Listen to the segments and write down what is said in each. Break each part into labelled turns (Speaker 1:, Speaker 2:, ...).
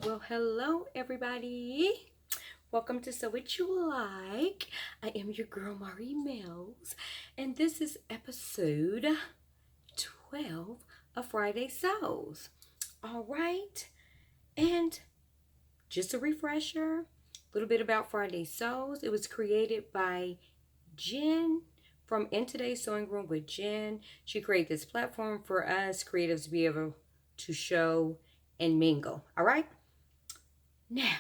Speaker 1: Well, hello everybody. Welcome to Sew What You Like. I am your girl Mari Mills, and this is episode 12 of Friday Sews. All right, and just a refresher, a little bit about Friday Sews. It was created by Jen from In Today's Sewing Room with Jen. She created this platform for us creatives to be able to show and mingle. All right. Now,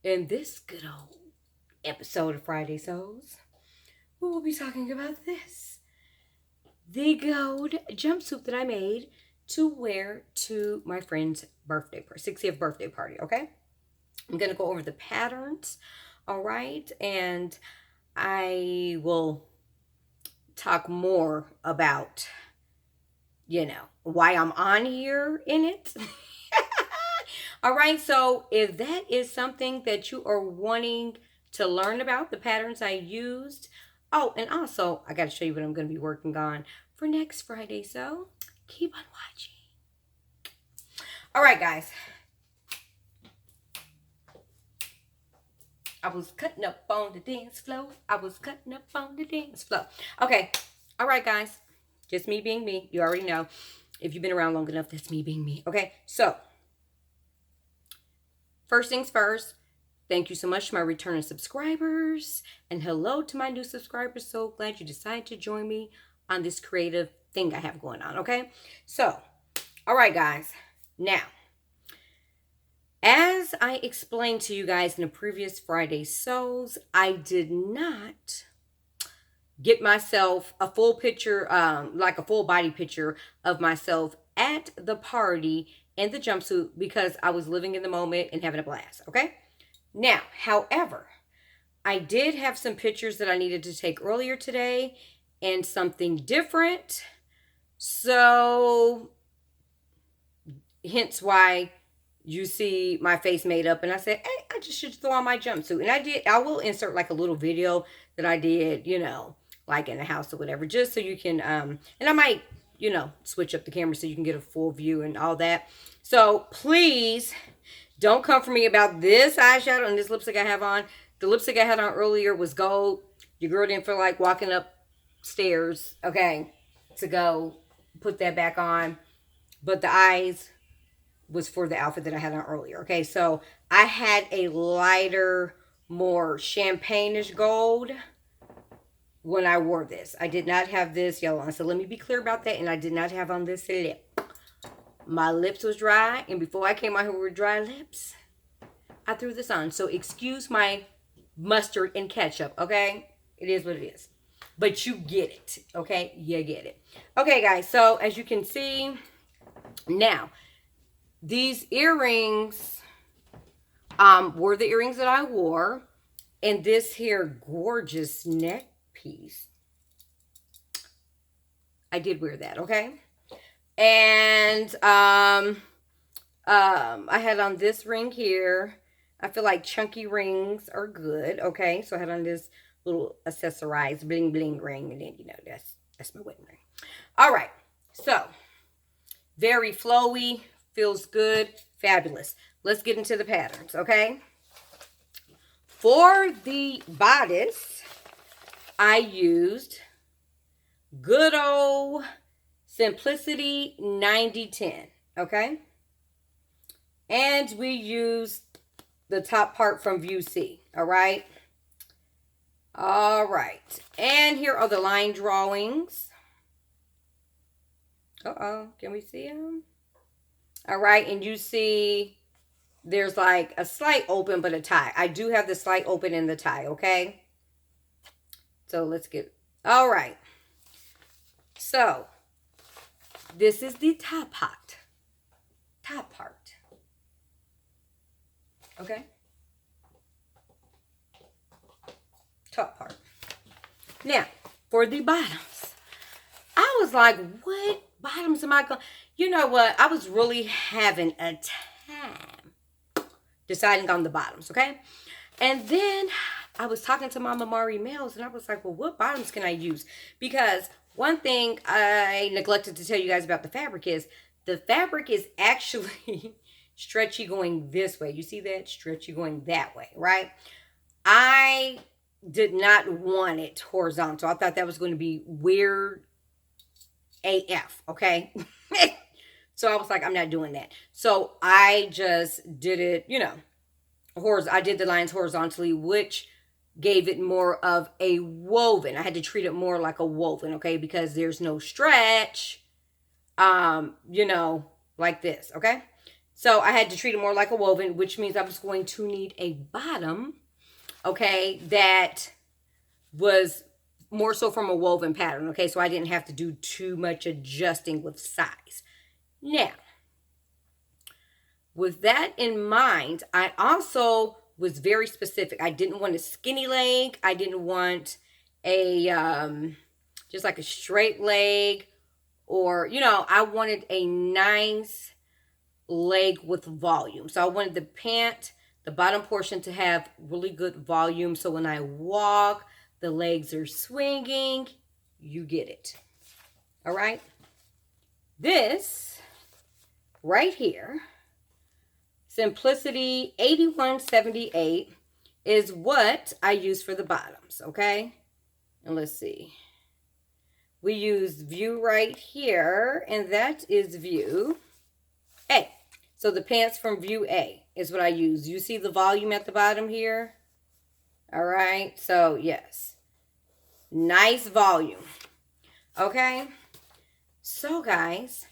Speaker 1: in this good old episode of Friday Sews, we will be talking about this. The gold jumpsuit that I made to wear to my friend's birthday, 60th birthday party, okay? I'm going to go over the patterns, all right? And I will talk more about, why I'm on here in it. All right, so if that is something that you are wanting to learn about, the patterns I used. Oh, and also, I got to show you what I'm going to be working on for next Friday, so keep on watching. All right, guys. I was cutting up on the dance floor. Okay, all right, guys. Just me being me. You already know. If you've been around long enough, that's me being me. Okay, so first things first, thank you so much to my returning subscribers. And hello to my new subscribers. So glad you decided to join me on this creative thing I have going on, okay? So, all right, guys. Now, as I explained to you guys in the previous Friday Sews, I did not get myself a full picture, like a full body picture of myself at the party in the jumpsuit because I was living in the moment and having a blast, okay? Now, however, I did have some pictures that I needed to take earlier today and something different. So, hence why you see my face made up. And I said, hey, I just should throw on my jumpsuit. And I did. I will insert like a little video that I did, like in the house or whatever, just so you can, and I might, switch up the camera so you can get a full view and all that. So please don't come for me about this eyeshadow and this lipstick I have on. The lipstick I had on earlier was gold. Your girl didn't feel like walking upstairs, okay, to go put that back on. But the eyes was for the outfit that I had on earlier, okay? So I had a lighter, more champagne-ish gold when I wore this. I did not have this yellow on. So let me be clear about that. And I did not have on this lip. My lips was dry. And before I came out here with dry lips, I threw this on. So excuse my mustard and ketchup, okay? It is what it is. But you get it, okay? You get it. Okay, guys. So as you can see, now, these earrings were the earrings that I wore. And this here gorgeous neck piece, I did wear that, okay? And I had on this ring here. I feel like chunky rings are good, okay? So I had on this little accessorized bling bling ring, and then that's my wedding ring. All right, so very flowy, feels good, fabulous. Let's get into the patterns, okay? For the bodice, I used good old SIMPLICITY8178, okay? And we used the top part from View C, all right? All right. And here are the line drawings. Uh-oh, can we see them? All right, and you see there's like a slight open but a tie. I do have the slight open in the tie, okay? So let's get, all right. So this is the top part. Okay? Top part. Now, for the bottoms, I was like, what bottoms am I going? You know what? I was really having a time deciding on the bottoms, okay? And then I was talking to Mama Mari Mills, and I was like, well, what bottoms can I use? Because one thing I neglected to tell you guys about the fabric is actually stretchy going this way. You see that? Stretchy going that way, right? I did not want it horizontal. I thought that was going to be weird AF, okay? So I was like, I'm not doing that. So I just did it, you know, I did the lines horizontally, which gave it more of a woven. I had to treat it more like a woven, okay? Because there's no stretch, you know, like this, okay? So I had to treat it more like a woven, which means I was going to need a bottom, okay, that was more so from a woven pattern, okay? So I didn't have to do too much adjusting with size. Now, with that in mind, I also was very specific. I didn't want a skinny leg. I didn't want a, just like a straight leg, or, you know, I wanted a nice leg with volume. So I wanted the pant, the bottom portion, to have really good volume. So when I walk, the legs are swinging. You get it. All right. This right here, SIMPLICITY8178, is what I use for the bottoms, okay? And let's see. We use view right here, and that is view A. So the pants from view A is what I use. You see the volume at the bottom here? All right, so yes. Nice volume. Okay? So guys,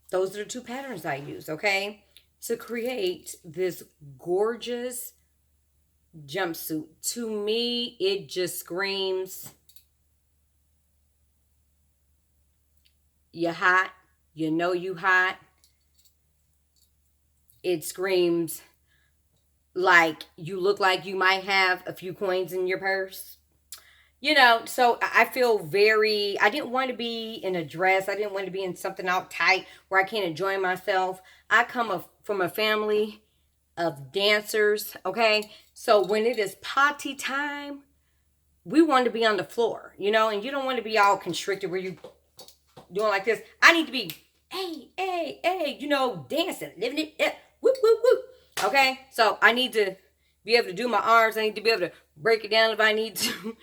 Speaker 1: those are the two patterns I use, okay, to create this gorgeous jumpsuit. To me, it just screams, you hot, you know you hot. It screams like you look like you might have a few coins in your purse. You know, so I feel very, I didn't want to be in a dress. I didn't want to be in something out tight where I can't enjoy myself. I come from a family of dancers, okay? So when it is party time, we want to be on the floor, you know? And you don't want to be all constricted where you doing like this. I need to be, hey, hey, hey, you know, dancing, living it up, whoop, whoop, whoop. Okay? So I need to be able to do my arms. I need to be able to break it down if I need to.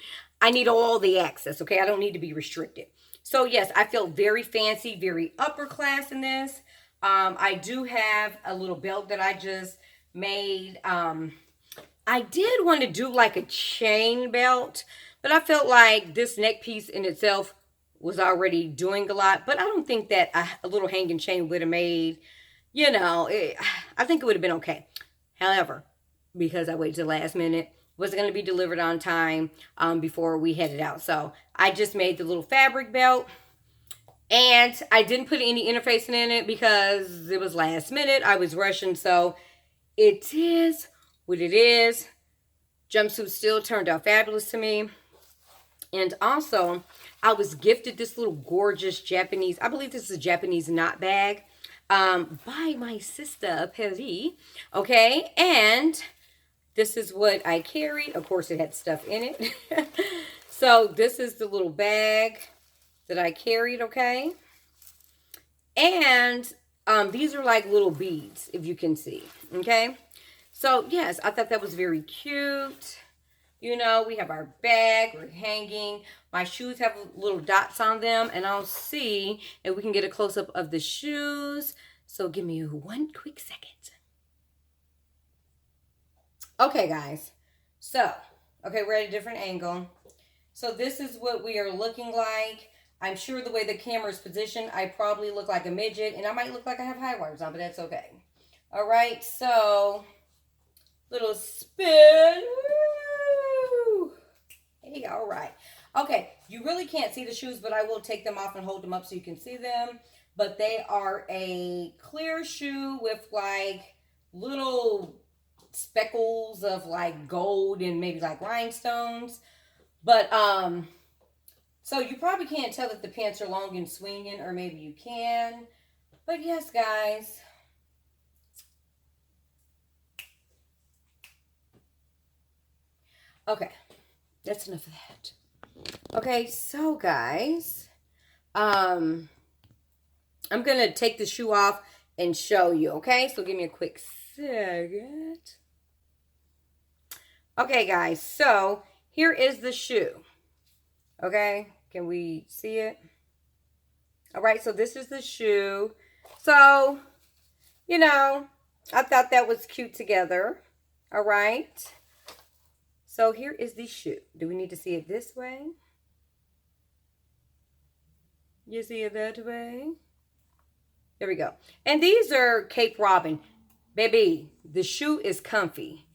Speaker 1: I need all the access, okay? I don't need to be restricted. So, yes, I feel very fancy, very upper class in this. I do have a little belt that I just made. I did want to do like a chain belt, but I felt like this neck piece in itself was already doing a lot. But I don't think that a little hanging chain would have made, you know, I think it would have been okay. However, because I waited till the last minute, was going to be delivered on time before we headed out. So I just made the little fabric belt, and I didn't put any interfacing in it because it was last minute. I was rushing, so it is what it is. Jumpsuit still turned out fabulous to me. And also, I was gifted this little gorgeous Japanese, I believe this is a Japanese knot bag, by my sister, Perry, okay? And this is what I carried. Of course, it had stuff in it. So this is the little bag that I carried, okay? And these are like little beads, if you can see, okay? So, yes, I thought that was very cute. You know, we have our bag, we're hanging. My shoes have little dots on them, and I'll see if we can get a close-up of the shoes. So give me one quick second. Okay, guys, so, okay, we're at a different angle. So this is what we are looking like. I'm sure the way the camera is positioned, I probably look like a midget, and I might look like I have high wires on, but that's okay. All right, so, little spin. Woo! Hey, all right. Okay, you really can't see the shoes, but I will take them off and hold them up so you can see them. But they are a clear shoe with, like, little speckles of like gold and maybe like rhinestones, but so you probably can't tell if the pants are long and swinging, or maybe you can, but yes, guys, okay, that's enough of that. Okay, so guys, I'm gonna take the shoe off and show you, okay? So give me a quick second. Okay, guys, so here is the shoe. Okay, can we see it? All right, so this is the shoe. So, you know, I thought that was cute together. All right. So here is the shoe. Do we need to see it this way? You see it that way? There we go. And these are Cape Robin. Baby, the shoe is comfy.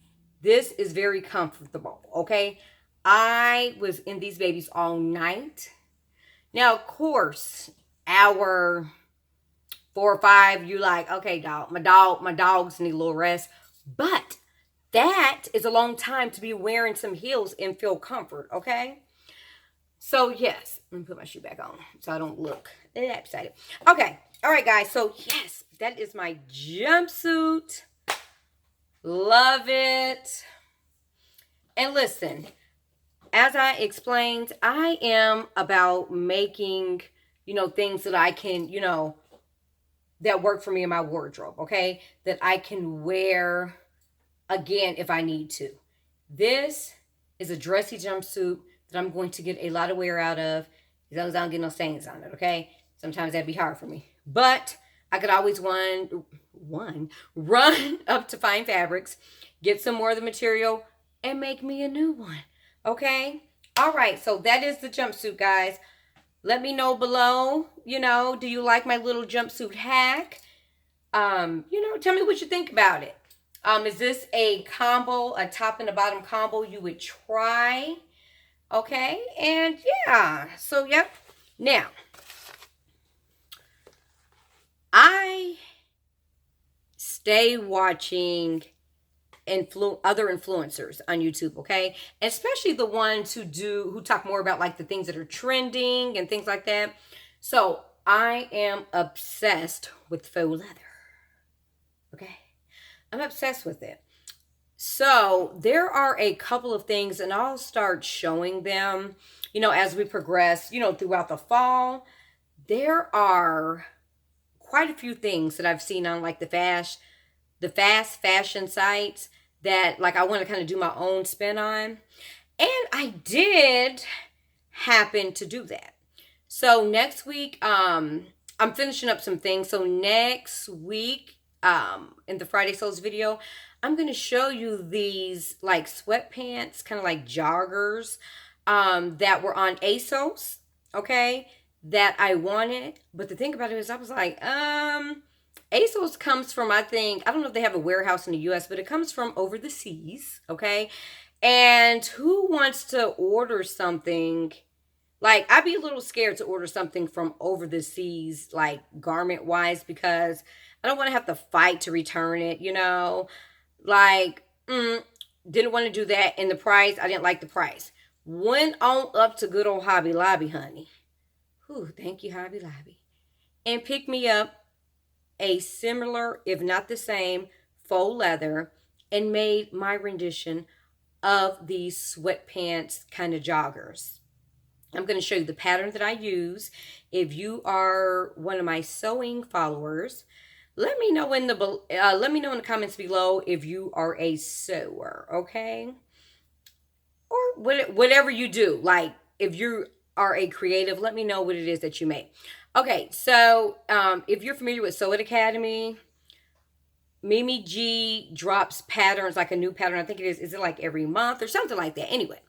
Speaker 1: This is very comfortable, okay? I was in these babies all night. Now, of course, hour 4 or 5, you like, okay, dog, my dogs need a little rest. But that is a long time to be wearing some heels and feel comfort, okay? So, yes, let me put my shoe back on so I don't look excited. Okay, all right, guys. So, yes, that is my jumpsuit. Love it. And listen, as I explained, I am about making, things that I can, that work for me in my wardrobe, okay? That I can wear again if I need to. This is a dressy jumpsuit that I'm going to get a lot of wear out of as long as I don't get no stains on it, okay? Sometimes that'd be hard for me. But I could always run up to Fine Fabrics, get some more of the material, and make me a new one, okay? All right, so that is the jumpsuit, guys. Let me know below, do you like my little jumpsuit hack? Tell me what you think about it. Is this a combo, a top and a bottom combo you would try? Okay, and yeah, so yep. Now, I stay watching other influencers on YouTube, okay? Especially the ones who talk more about like the things that are trending and things like that. So I am obsessed with faux leather. Okay, I'm obsessed with it. So there are a couple of things, and I'll start showing them, as we progress, throughout the fall. There are quite a few things that I've seen on like the fast fashion sites that like I want to kind of do my own spin on. And I did happen to do that. So next week, I'm finishing up some things. So next week, in the Friday Souls video, I'm going to show you these like sweatpants, kind of like joggers, that were on ASOS, okay, that I wanted. But the thing about it is I was like, ASOS comes from, I don't know if they have a warehouse in the US, but it comes from over the seas, okay? And who wants to order something, like, I'd be a little scared to order something from over the seas, like, garment-wise, because I don't want to have to fight to return it, Like, didn't want to do that. And the price, I didn't like the price. Went on up to good old Hobby Lobby, honey. Whew, thank you, Hobby Lobby. And picked me up a similar, if not the same, faux leather and made my rendition of these sweatpants kind of joggers. I'm going to show you the pattern that I use. If you are one of my sewing followers, let me know in the comments below if you are a sewer, okay? Or whatever you do. Like, if you are a creative, let me know what it is that you make. Okay, so if you're familiar with Sew It Academy, Mimi G drops patterns, like a new pattern. I think it is it like every month or something like that? Anyway,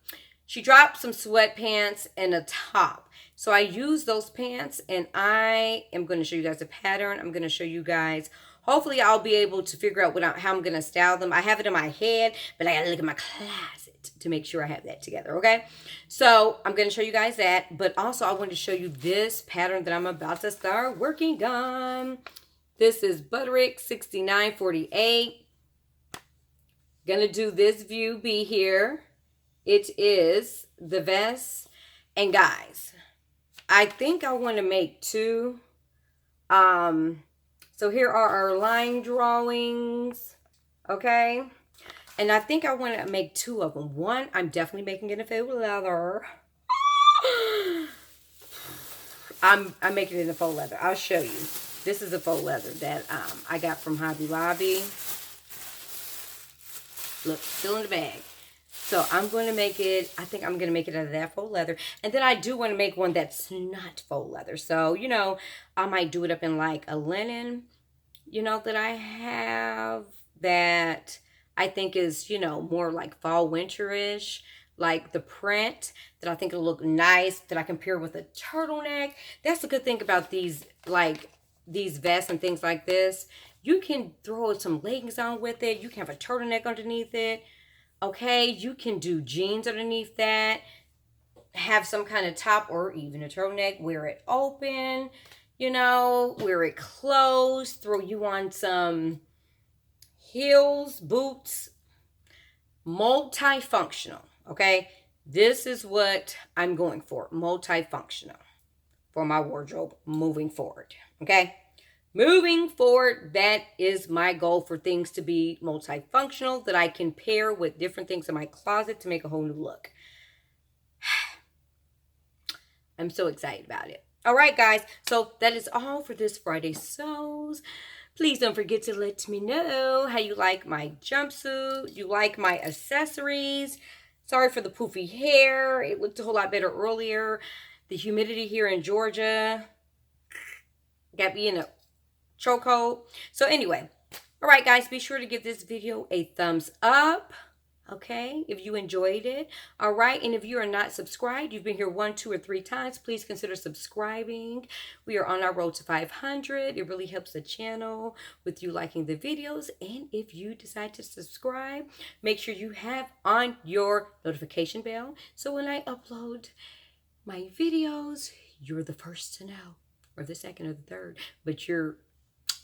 Speaker 1: she dropped some sweatpants and a top. So I use those pants, and I am going to show you guys a pattern. I'm going to show you guys. Hopefully, I'll be able to figure out how I'm going to style them. I have it in my head, but I got to look at my closet to make sure I have that together, okay? So I'm going to show you guys that, but also I want to show you this pattern that I'm about to start working on. This is Butterick 6948. Going to do this view B here. It is the vest. And guys, I think I want to make two. So here are our line drawings, okay? And I think I want to make two of them. One, I'm definitely making it in faux leather. I'm making it in faux leather. I'll show you. This This is a faux leather that I got from Hobby Lobby. Look, still in the bag. So I'm going to make it, I think I'm going to make it out of that faux leather. And then I do want to make one that's not faux leather. So, you know, I might do it up in like a linen, you know, that I have that I think is, you know, more like fall winterish. Like the print that I think will look nice, that I can pair with a turtleneck. That's the good thing about these, like these vests and things like this. You can throw some leggings on with it. You can have a turtleneck underneath it. Okay, you can do jeans underneath that. Have some kind of top or even a turtleneck. Wear it open, you know, wear it closed. Throw you on some heels, boots. Multifunctional, okay? This is what I'm going for. Multifunctional for my wardrobe moving forward, okay? Moving forward, that is my goal, for things to be multifunctional, that I can pair with different things in my closet to make a whole new look. I'm so excited about it. All right, guys. So that is all for this Friday Sews. Please don't forget to let me know how you like my jumpsuit. You like my accessories. Sorry for the poofy hair. It looked a whole lot better earlier. The humidity here in Georgia got me in a chokehold. So anyway, all right, guys, be sure to give this video a thumbs up, okay, if you enjoyed it. All right, and if you are not subscribed, you've been here 1, 2, or 3 times, please consider subscribing. We are on our road to 500. It really helps the channel with you liking the videos. And if you decide to subscribe, make sure you have on your notification bell, so when I upload my videos, you're the first to know, or the second or the third, but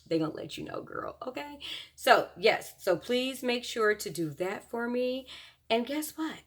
Speaker 1: they're gonna let you know, girl, okay? So yes, so please make sure to do that for me. And guess what?